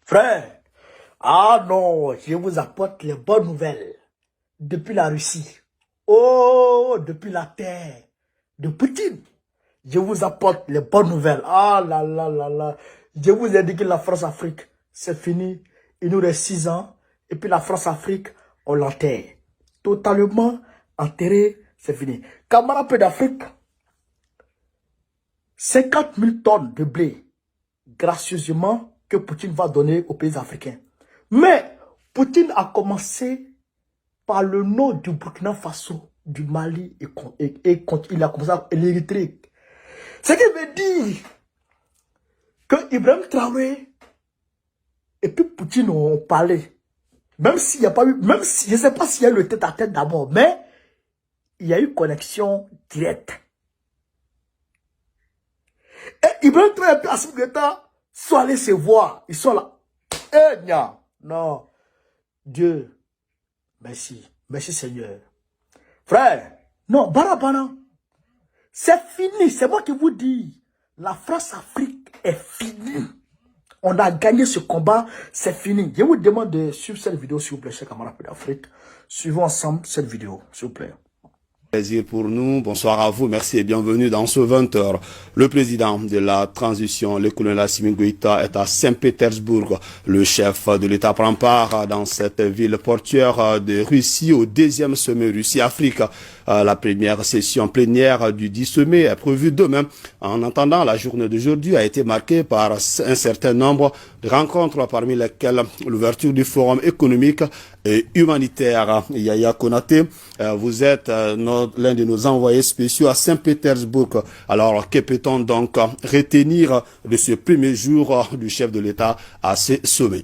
Frère, ah non, je vous apporte les bonnes nouvelles depuis la Russie. Oh, depuis la terre de Poutine. Je vous apporte les bonnes nouvelles. Ah là là là là. Je vous ai dit que la France-Afrique, c'est fini. Il nous reste 6 ans. Et puis la France-Afrique, on l'enterre. Totalement enterré, c'est fini. Camarades d'Afrique, 50 000 tonnes de blé, gracieusement, que Poutine va donner aux pays africains. Mais Poutine a commencé par le nom du Burkina Faso, du Mali, et il a commencé à l'Érythrée. Ce qui veut dire que Ibrahim Traoré et puis Poutine ont parlé. Même s'il n'y a pas eu, même si, je ne sais pas s'il y a eu le tête-à-tête d'abord, mais il y a eu connexion directe. Et Ibrahim Traoré et Assimi Goïta sont allés se voir. Ils sont là. Eh, non. Dieu, merci. Merci Seigneur. Frère, non, Barabana, c'est fini. C'est moi qui vous dis. La France-Afrique est finie. On a gagné ce combat, c'est fini. Je vous demande de suivre cette vidéo, s'il vous plaît, chers camarades d'Afrique. Suivons ensemble cette vidéo, s'il vous plaît. Plaisir pour nous. Bonsoir à vous. Merci et bienvenue dans ce 20h. Le président de la transition, le colonel Assimi Goïta, est à Saint-Pétersbourg. Le chef de l'État prend part dans cette ville portuaire de Russie au 2e sommet Russie-Afrique. La première session plénière du 10 sommet est prévue demain. En attendant, la journée d'aujourd'hui a été marquée par un certain nombre de rencontres, parmi lesquelles l'ouverture du forum économique et humanitaire. Yaya Konaté, vous êtes l'un de nos envoyés spéciaux à Saint-Pétersbourg. Alors, que peut-on donc retenir de ce premier jour du chef de l'État à ce sommet?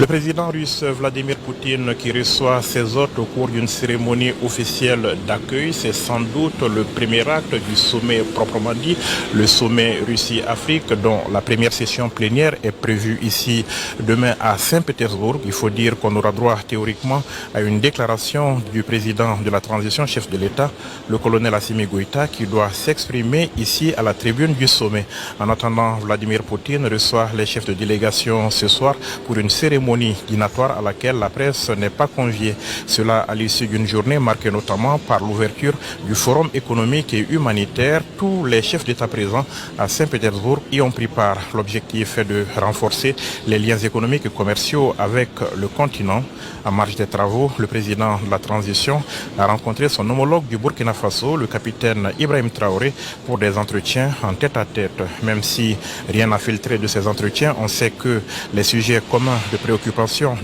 Le président russe Vladimir Poutine qui reçoit ses hôtes au cours d'une cérémonie officielle d'accueil, c'est sans doute le premier acte du sommet proprement dit, le sommet Russie-Afrique dont la première session plénière est prévue ici demain à Saint-Pétersbourg. Il faut dire qu'on aura droit théoriquement à une déclaration du président de la transition, chef de l'État, le colonel Assimi Goïta, qui doit s'exprimer ici à la tribune du sommet. En attendant, Vladimir Poutine reçoit les chefs de délégation ce soir pour une cérémonie dînatoire à laquelle la presse n'est pas conviée. Cela à l'issue d'une journée marquée notamment par l'ouverture du forum économique et humanitaire. Tous les chefs d'État présents à Saint-Pétersbourg y ont pris part. L'objectif est de renforcer les liens économiques et commerciaux avec le continent. En marge des travaux, le président de la transition a rencontré son homologue du Burkina Faso, le capitaine Ibrahim Traoré, pour des entretiens en tête-à-tête. Même si rien n'a filtré de ces entretiens, on sait que les sujets communs de préoccupation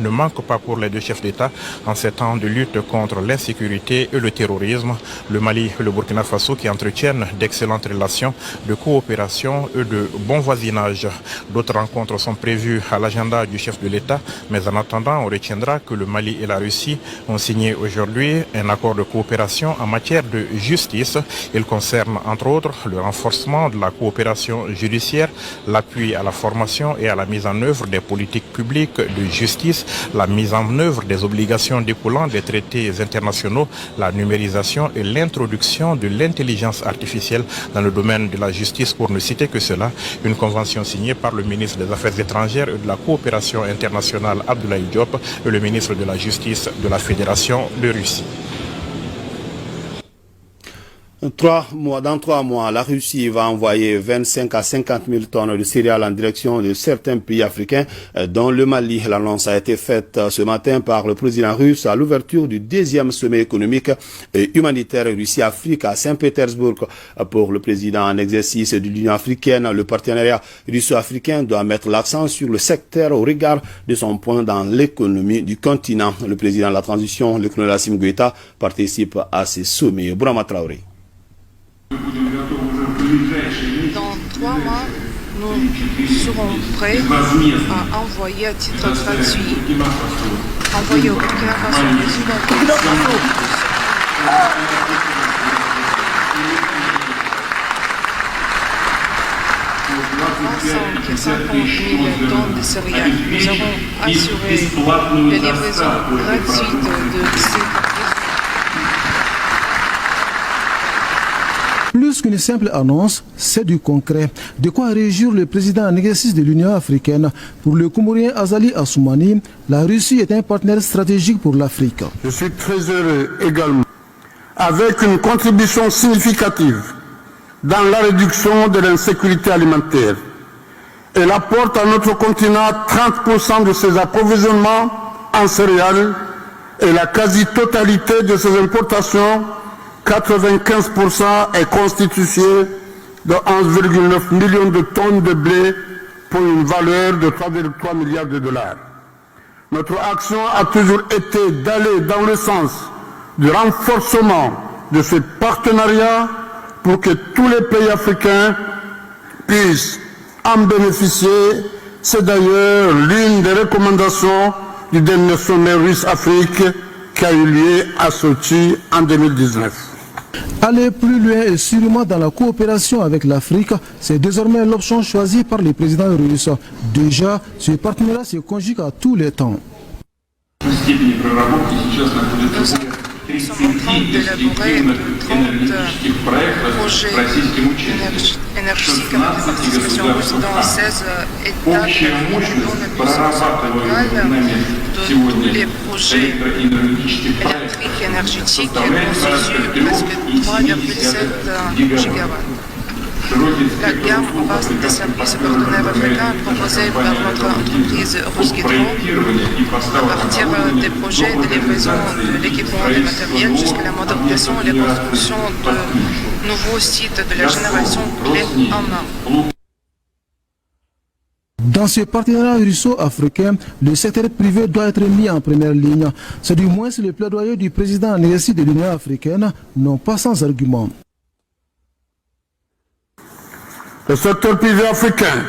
ne manquent pas pour les deux chefs d'État en ces temps de lutte contre l'insécurité et le terrorisme. Le Mali et le Burkina Faso qui entretiennent d'excellentes relations de coopération et de bon voisinage. D'autres rencontres sont prévues à l'agenda du chef de l'État, mais en attendant, on retiendra que le Mali et la Russie ont signé aujourd'hui un accord de coopération en matière de justice. Il concerne entre autres le renforcement de la coopération judiciaire, l'appui à la formation et à la mise en œuvre des politiques publiques de justice, la mise en œuvre des obligations découlant des traités internationaux, la numérisation et l'introduction de l'intelligence artificielle dans le domaine de la justice, pour ne citer que cela. Une convention signée par le ministre des Affaires étrangères et de la coopération internationale Abdoulaye Diop et le ministre de la Justice de la Fédération de Russie. Dans 3 mois, la Russie va envoyer 25 à 50 000 tonnes de céréales en direction de certains pays africains, dont le Mali. L'annonce a été faite ce matin par le président russe à l'ouverture du 2e sommet économique et humanitaire Russie-Afrique à Saint-Pétersbourg. Pour le président en exercice de l'Union africaine, le partenariat russo-africain doit mettre l'accent sur le secteur au regard de son point dans l'économie du continent. Le président de la transition, le colonel Assimi Goïta, participe à ce sommet. Bourama Traoré. Dans 3 mois, nous serons prêts à envoyer à titre gratuit, envoyer au Burkina Faso les ensemble 50 000 tonnes de céréales. Nous avons assuré les livraisons gratuites de ces Plus que qu'une simple annonce, c'est du concret. De quoi réjouir le président en exercice de l'Union africaine. Pour le Comorien Azali Assoumani, la Russie est un partenaire stratégique pour l'Afrique. Je suis très heureux également, avec une contribution significative dans la réduction de l'insécurité alimentaire. Elle apporte à notre continent 30% de ses approvisionnements en céréales et la quasi-totalité de ses importations, 95%, est constituée de 11,9 millions de tonnes de blé pour une valeur de 3,3 milliards de dollars. Notre action a toujours été d'aller dans le sens du renforcement de ce partenariat pour que tous les pays africains puissent en bénéficier. C'est d'ailleurs l'une des recommandations du dernier sommet Russe-Afrique qui a eu lieu à Sochi en 2019. Aller plus loin et sûrement dans la coopération avec l'Afrique, c'est désormais l'option choisie par le président russe. Déjà, ce partenariat se conjugue à tous les temps. Nous sommes en train d'élaborer 30 projets énergétiques avec la participation russe dans 16 États dont la puissance locale de tous les projets électriques et énergétiques constituent presque 3,7 gigawatts. La gamme vaste des services partenaires africains proposés par notre entreprise Rusgidro, à partir des projets de livraison de l'équipement et matériel jusqu'à la modernisation et la construction de nouveaux sites de la génération clé en main. Dans ce partenariat russo-africain, le secteur privé doit être mis en première ligne. C'est du moins le plaidoyer du président en exercice de l'Union africaine, non pas sans argument. Le secteur privé africain,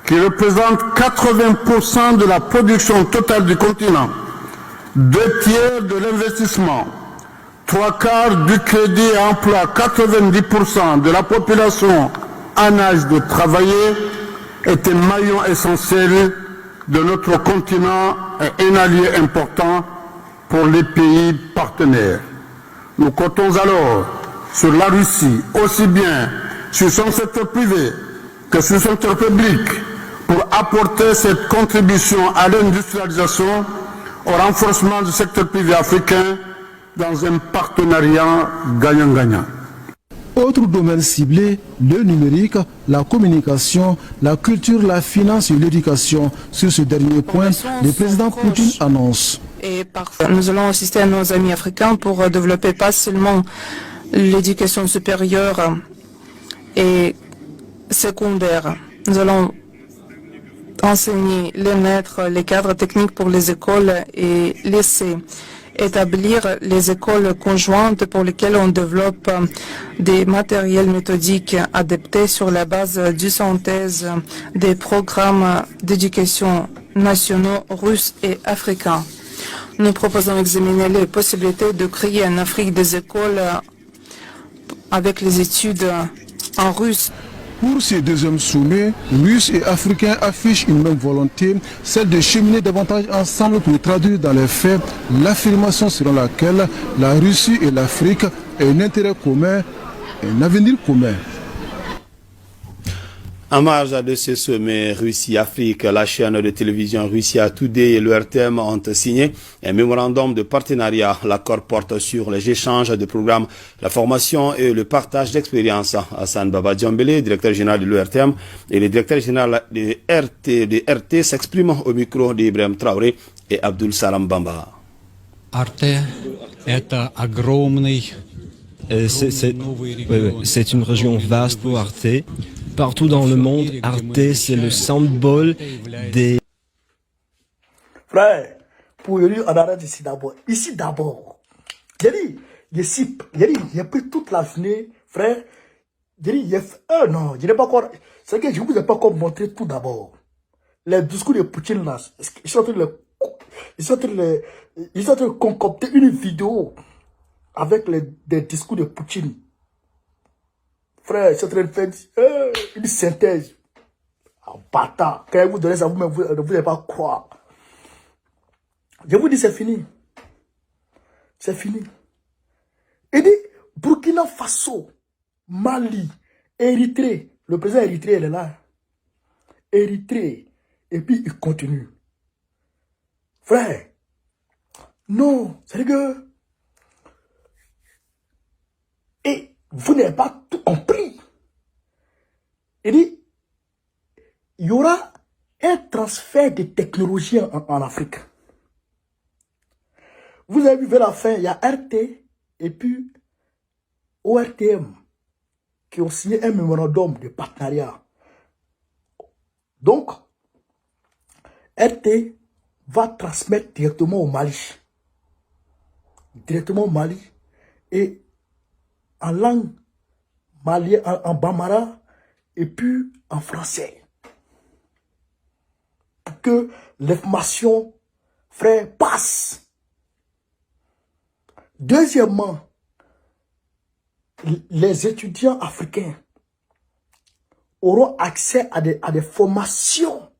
qui représente 80% de la production totale du continent, 2 tiers de l'investissement, 3/4 du crédit et emploie 90% de la population en âge de travailler, est un maillon essentiel de notre continent et un allié important pour les pays partenaires. Nous comptons alors sur la Russie, aussi bien sur son secteur privé que sur son secteur public, pour apporter cette contribution à l'industrialisation, au renforcement du secteur privé africain dans un partenariat gagnant-gagnant. Autre domaine ciblé, le numérique, la communication, la culture, la finance et l'éducation. Sur ce dernier point, le président Poutine annonce. Et parfois, nous allons assister à nos amis africains pour développer pas seulement l'éducation supérieure et secondaire. Nous allons enseigner les maîtres, les cadres techniques pour les écoles et lycées. Établir les écoles conjointes pour lesquelles on développe des matériels méthodiques adaptés sur la base du synthèse des programmes d'éducation nationaux russes et africains. Nous proposons d'examiner les possibilités de créer en Afrique des écoles avec les études en russe. Pour ce deuxième sommet, Russes et Africains affichent une même volonté, celle de cheminer davantage ensemble pour traduire dans les faits l'affirmation selon laquelle la Russie et l'Afrique ont un intérêt commun et un avenir commun. En marge de ce sommet Russie-Afrique, la chaîne de télévision Russia Today et l'ORTM ont signé un mémorandum de partenariat. L'accord porte sur les échanges de programmes, la formation et le partage d'expériences. Hassan Baba Djambele, directeur général de l'ORTM, et le directeur général de RT s'expriment au micro d'Ibrahim Traoré et Abdul Salam Bamba. Arte это огромный, c'est une région vaste pour Arte. Partout dans le monde, Arte, c'est le symbole des... Frère, pour lui, on arrête ici d'abord. Ici d'abord. J'ai dit, j'ai pris toute la journée, frère. J'ai dit, non, je n'ai pas encore... C'est que je ne vous ai pas encore montré tout d'abord. Les discours de Poutine là, ils sont en train de concocter une vidéo avec des discours de Poutine. Frère, je suis en train de faire une synthèse. En bâtard. Quand vous donnez ça, vous n'allez pas croire. Je vous dis, c'est fini. C'est fini. Il dit, Burkina Faso Mali, Érythrée. Le président érythréen, il est là. Érythrée. Et puis, il continue. Frère, non, c'est que... Et vous n'avez pas tout compris. Il dit, il y aura un transfert de technologie en Afrique. Vous avez vu vers la fin, il y a RT et puis ORTM qui ont signé un mémorandum de partenariat. Donc, RT va transmettre directement au Mali. Directement au Mali. Et en langue malienne, en bambara et puis en français. Pour que l'information, frère, passe. Deuxièmement, les étudiants africains auront accès à des formations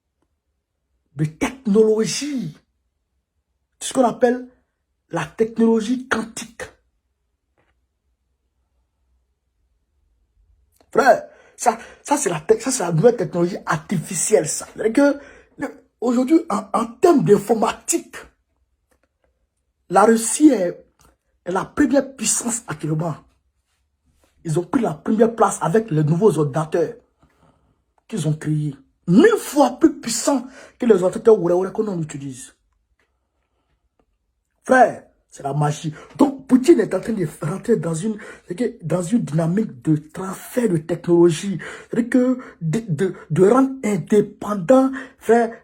de technologie, ce qu'on appelle la technologie quantique. Frère, ça c'est la nouvelle technologie artificielle, ça. Aujourd'hui, en termes d'informatique, la Russie est la première puissance actuellement. Ils ont pris la première place avec les nouveaux ordinateurs qu'ils ont créés. 1000 fois plus puissants que les ordinateurs que l'on utilise. Frère, c'est la magie. Donc, Poutine est en train de rentrer dans une dynamique de transfert de technologie. C'est-à-dire que de rendre indépendant, frère,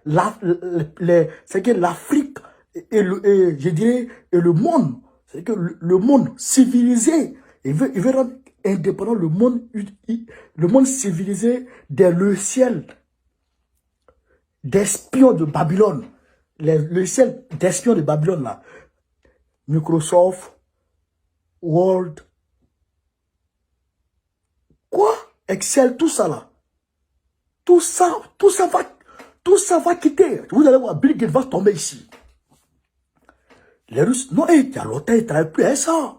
c'est que l'Afrique et le monde. C'est que le monde civilisé, il veut rendre indépendant le monde civilisé des logiciels d'espions de Babylone. Les logiciels d'espions de Babylone, là. Microsoft, Word, quoi? Excel, tout ça, là. Tout ça va quitter. Vous allez voir, Bill Gates va tomber ici. Les Russes, non, il y a longtemps, ils ne travaillent plus à ça.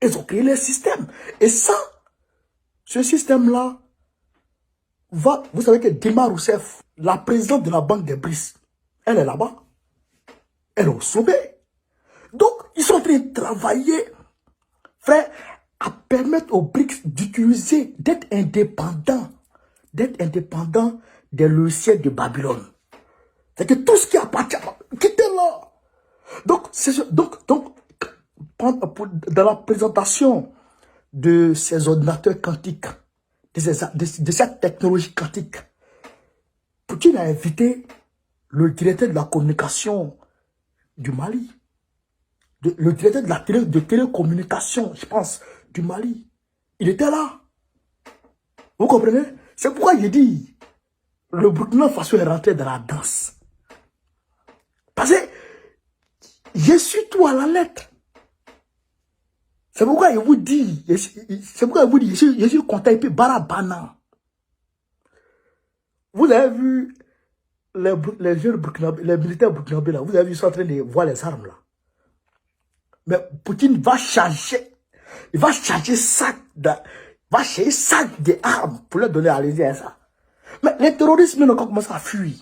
Ils ont créé les systèmes. Et ça, ce système-là, vous savez que Dilma Rousseff, la présidente de la Banque des BRICS, elle est là-bas. Elle est au sommet. Donc, ils sont en train de travailler, frère, à permettre aux BRICS d'utiliser, d'être indépendants des logiciels de Babylone. C'est que tout ce qui appartient, quittez là. Donc, dans la présentation de ces ordinateurs quantiques, de cette technologie quantique, Poutine a invité le directeur de la communication du Mali, le directeur de télécommunication, je pense, du Mali. Il était là. Vous comprenez? C'est pourquoi il dit, le Burkina Faso est rentré dans la danse. Parce que je suis tout à la lettre. C'est pourquoi il vous dit, je suis content et puis barabana. Vous avez vu les jeunes burkinabés, les militaires burkinabés là, vous avez vu, ils sont en train de voir les armes là. Mais Poutine va charger, il va charger sac d'armes pour leur donner à l'Élysée à ça. Mais les terroristes ont commencé à fuir.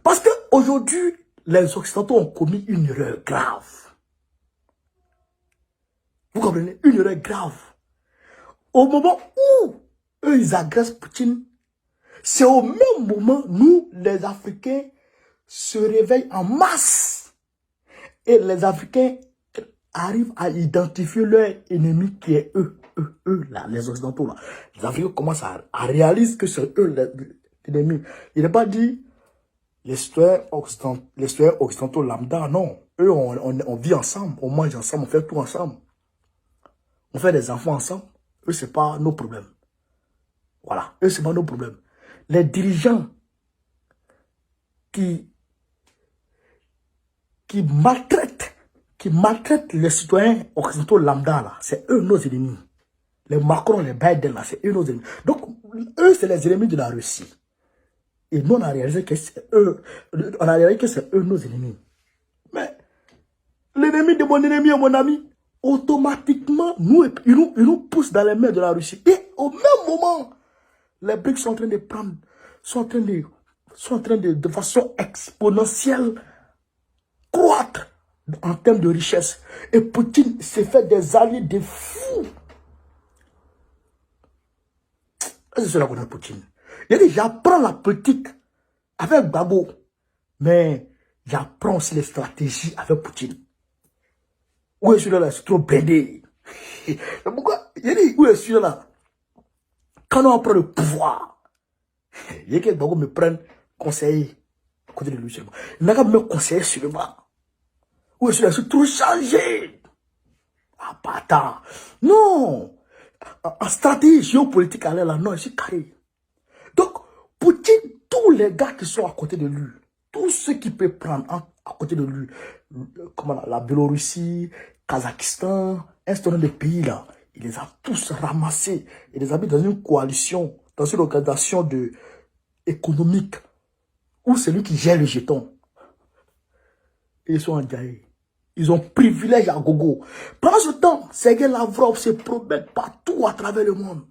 Parce qu'aujourd'hui, les Occidentaux ont commis une erreur grave. Vous comprenez? Une erreur grave. Au moment où eux, ils agressent Poutine, c'est au même moment, nous, les Africains, se réveillent en masse. Et les Africains arrivent à identifier leur ennemi qui est eux là, les Occidentaux là. Les Africains commencent à réaliser que c'est eux l'ennemi. Il n'est pas dit les citoyens occidentaux lambda, non. Eux, on vit ensemble, on mange ensemble, on fait tout ensemble. On fait des enfants ensemble. Eux, c'est pas nos problèmes. Voilà. Eux, c'est pas nos problèmes. Les dirigeants qui maltraitent les citoyens occidentaux lambda, là, c'est eux nos ennemis. Les Macron, les Biden, là, c'est eux nos ennemis. Donc, eux, c'est les ennemis de la Russie. Et nous, on a réalisé que c'est eux nos ennemis. Mais l'ennemi de mon ennemi est mon ami. automatiquement, ils nous poussent dans les mains de la Russie. Et au même moment, les BRICS sont en train de prendre, sont en train de façon exponentielle, croître en termes de richesse. Et Poutine s'est fait des alliés de fous. C'est cela qu'on a Poutine. Il a dit, j'apprends la politique avec Gbagbo, mais j'apprends aussi les stratégies avec Poutine. Où est celui-là? C'est trop blindé. Pourquoi? Il a dit, où est celui-là? Quand on prend le pouvoir, il y a que Gbagbo me prenne conseiller à côté de lui seulement. Il n'a qu'à me conseiller seulement. Où est celui-là? C'est trop changé. Ah, bâtard. Non. En stratégie géopolitique, là, non, c'est carré. Donc, Poutine, tous les gars qui sont à côté de lui, tous ceux qui peuvent prendre à côté de lui, comme la Biélorussie, Kazakhstan, un certain nombre de pays là, il les a tous ramassés. Il les a mis dans une coalition, dans une organisation économique, où c'est lui qui gère le jeton. Et ils sont engaillés. Ils ont privilège à gogo. Pendant ce temps, Sergei Lavrov se promène partout à travers le monde.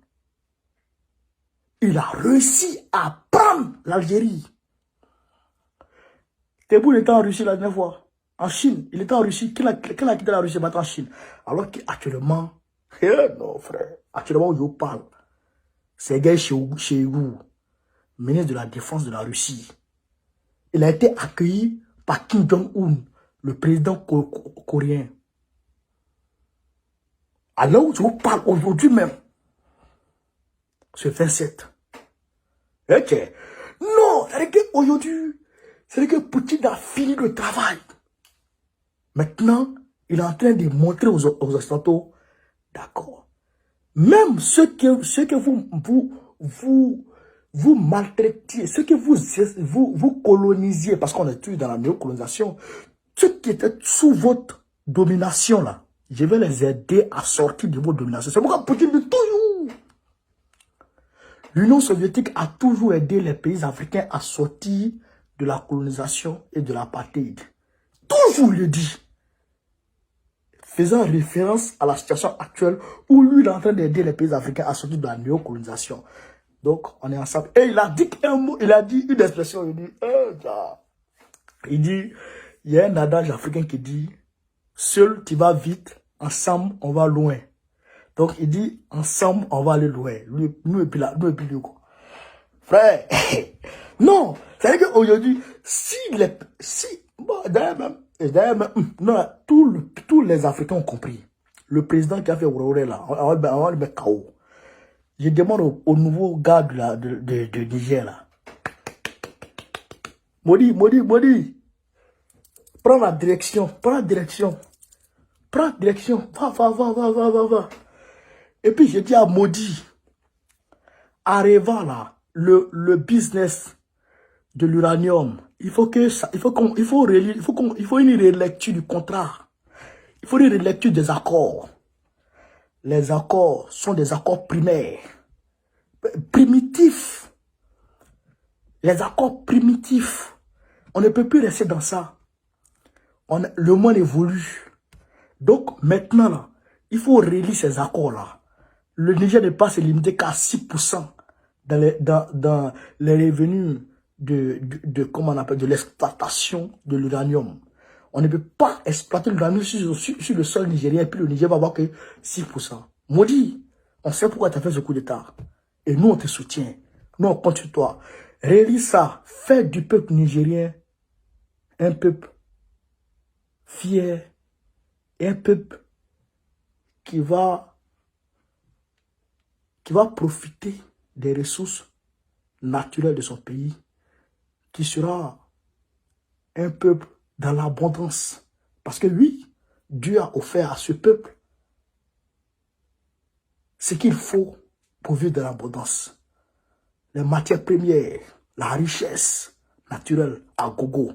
Il a réussi à prendre l'Algérie. Tebboune était en Russie la dernière fois. En Chine. Il était en Russie. Qui a quitté la Russie maintenant en Chine? Alors qu'actuellement, non frère, actuellement où je vous parle, Sergei Shoigu, ministre de la Défense de la Russie, il a été accueilli par Kim Jong-un, le président coréen. Alors où je vous parle aujourd'hui même, ce 27. Ok. Non, c'est-à-dire qu'aujourd'hui, c'est-à-dire que Poutine a fini le travail. Maintenant, il est en train de montrer aux Occidentaux, d'accord. Même ceux que vous maltraitiez, ceux que vous colonisiez, parce qu'on est tous dans la néocolonisation, ceux qui étaient sous votre domination là, je vais les aider à sortir de votre domination. C'est pourquoi Poutine dit toujours. L'Union soviétique a toujours aidé les pays africains à sortir de la colonisation et de l'apartheid. Toujours il le dit. Faisant référence à la situation actuelle où lui il est en train d'aider les pays africains à sortir de la néocolonisation. Donc on est ensemble. Et il a dit un mot, il a dit une expression, il dit, il y a un adage africain qui dit, seul tu vas vite, ensemble on va loin. Donc il dit, ensemble on va aller loin. Nous et puis là, nous et puis lui quoi. Frère, non, c'est-à-dire qu'aujourd'hui, d'ailleurs même, non, tous les Africains ont compris. Le président qui a fait Aurore là, on va le mettre KO. Je demande au nouveau gars de Niger là. Modi. Prends la direction, va. Et puis je dis à Modi, arrivant là, le business de l'uranium, il faut une relecture du contrat. Il faut une relecture des accords. Les accords sont des accords primaires, primitifs. Les accords primitifs. On ne peut plus rester dans ça. Le monde évolue. Donc maintenant, là, il faut relire ces accords-là. Le Niger ne peut pas se limiter qu'à 6% dans les revenus comment on appelle, de l'exploitation de l'uranium. On ne peut pas exploiter l'uranium sur le sol nigérien et puis le Niger va avoir que 6%. Maudit, on sait pourquoi tu as fait ce coup d'état. Et nous, on te soutient. Nous, on compte sur toi. Relis ça. Fais du peuple nigérien un peuple fier et un peuple qui va profiter des ressources naturelles de son pays, qui sera un peuple dans l'abondance. Parce que oui, Dieu a offert à ce peuple ce qu'il faut pour vivre de l'abondance. Les matières premières, la richesse naturelle à gogo,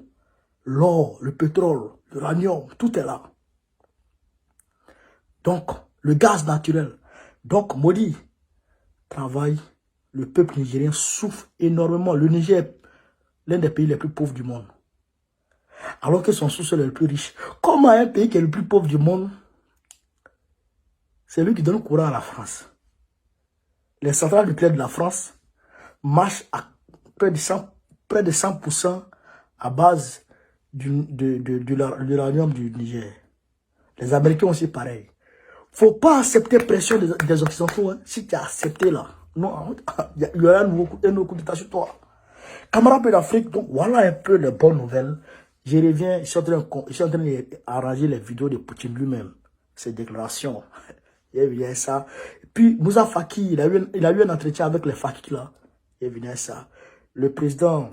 l'or, le pétrole, l'uranium, tout est là. Donc, le gaz naturel. Donc, Modi travaille. Le peuple nigérien souffre énormément. Le Niger est l'un des pays les plus pauvres du monde. Alors que son sous-sol est le plus riche. Comment un pays qui est le plus pauvre du monde C'est lui qui donne le courant à la France. Les centrales nucléaires de la France marchent à près de 100% à base de l'uranium du Niger. Les Américains aussi pareil. Faut pas accepter pression des Occidentaux. Hein. Si tu as accepté là, non, il y aura un nouveau coup d'état sur toi. Camarades d'Afrique, donc voilà un peu les bonnes nouvelles. Je reviens, je suis en train d'arranger les vidéos de Poutine lui-même, ses déclarations. Il vient ça. Puis Moussa Faki, il a eu un entretien avec les Faki là. Il vient ça. Le président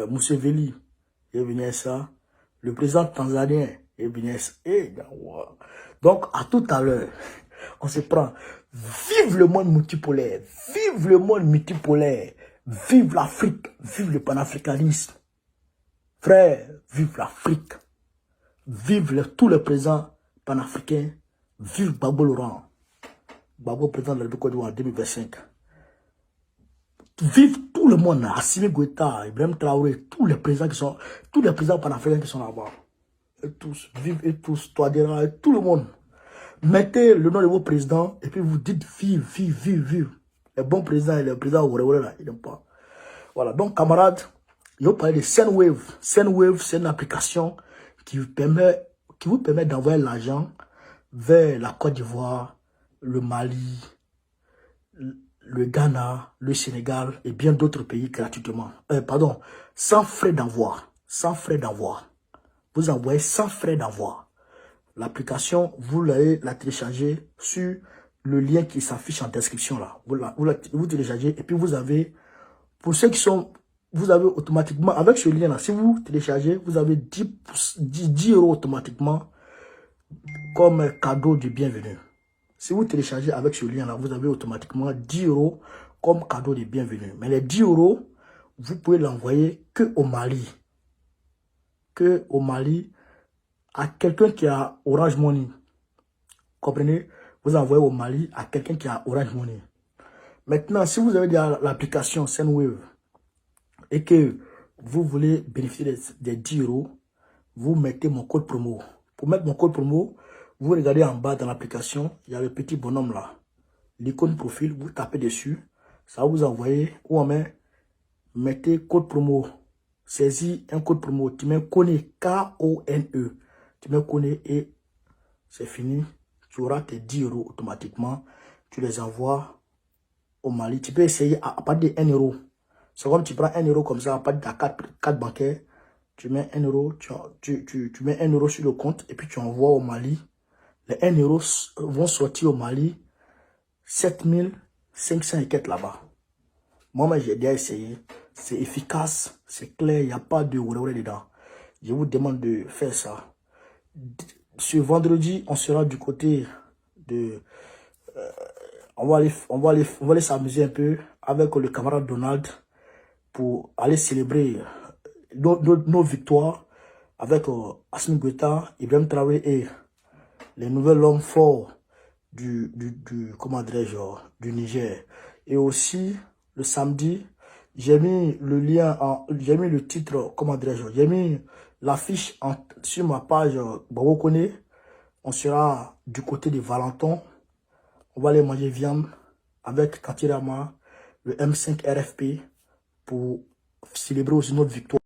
Museveni, il vient ça. Le président tanzanien, il vient ça. Donc à tout à l'heure, on se prend. Vive le monde multipolaire, vive le monde multipolaire, vive l'Afrique, vive le panafricanisme. Frère, vive l'Afrique, vive tous les présidents panafricains, vive Gbagbo Laurent, Gbagbo président de la République en 2025. Vive tout le monde, Assimi Goïta, Ibrahim Traoré, tous les présidents panafricains qui sont là-bas. Et tous, vive et tous, Touadéra, et tout le monde. Mettez le nom de vos présidents et puis vous dites vive, vive, vive, vive. Les bons présidents et les présidents là, ils n'aiment pas. Voilà, donc camarades, je vais parler de Sendwave. Sendwave, c'est une application qui vous permet d'envoyer l'argent vers la Côte d'Ivoire, le Mali, le Ghana, le Sénégal et bien d'autres pays gratuitement. Sans frais d'envoi. Sans frais d'envoi. Vous envoyez sans frais d'envoi. L'application, vous allez la télécharger sur le lien qui s'affiche en description là. Vous téléchargez et puis vous avez, pour ceux qui sont, vous avez automatiquement, avec ce lien là, si vous téléchargez, vous avez 10 euros automatiquement comme cadeau de bienvenue. Si vous téléchargez avec ce lien là, vous avez automatiquement 10 euros comme cadeau de bienvenue. Mais les 10 euros, vous pouvez l'envoyer que au Mali. Que au Mali, à quelqu'un qui a Orange Money. Comprenez? Vous envoyez au Mali à quelqu'un qui a Orange Money. Maintenant, si vous avez l'application Sendwave et que vous voulez bénéficier des 10 euros, vous mettez mon code promo. Pour mettre mon code promo, vous regardez en bas dans l'application, il y a le petit bonhomme là. L'icône profil, vous tapez dessus. Ça va vous envoyer, ou en main, mettez code promo. Saisis un code promo. Tu mets KONE, K-O-N-E. Tu mets KONE et c'est fini. Tu auras tes 10 euros automatiquement. Tu les envoies au Mali. Tu peux essayer à partir de 1 euro. C'est comme tu prends 1 euro comme ça à partir de ta carte bancaire. Tu mets 1 euro, tu mets 1 euro sur le compte et puis tu envoies au Mali. Les 1 euro vont sortir au Mali 7500 et quelques là-bas. Moi, j'ai déjà essayé. C'est efficace, c'est clair, il n'y a pas de ouré dedans. Je vous demande de faire ça. Ce vendredi, on sera du côté de... on va aller s'amuser un peu avec le camarade Donald pour aller célébrer nos victoires avec Assimi Goïta, Ibrahim Traoré et les nouveaux hommes forts du Niger. Et aussi, le samedi, j'ai mis le lien, j'ai mis le titre, j'ai mis l'affiche sur ma page Gbagbo Kone. On sera du côté de Valenton. On va aller manger viande avec Katirama, le M5 RFP pour célébrer aussi notre victoire.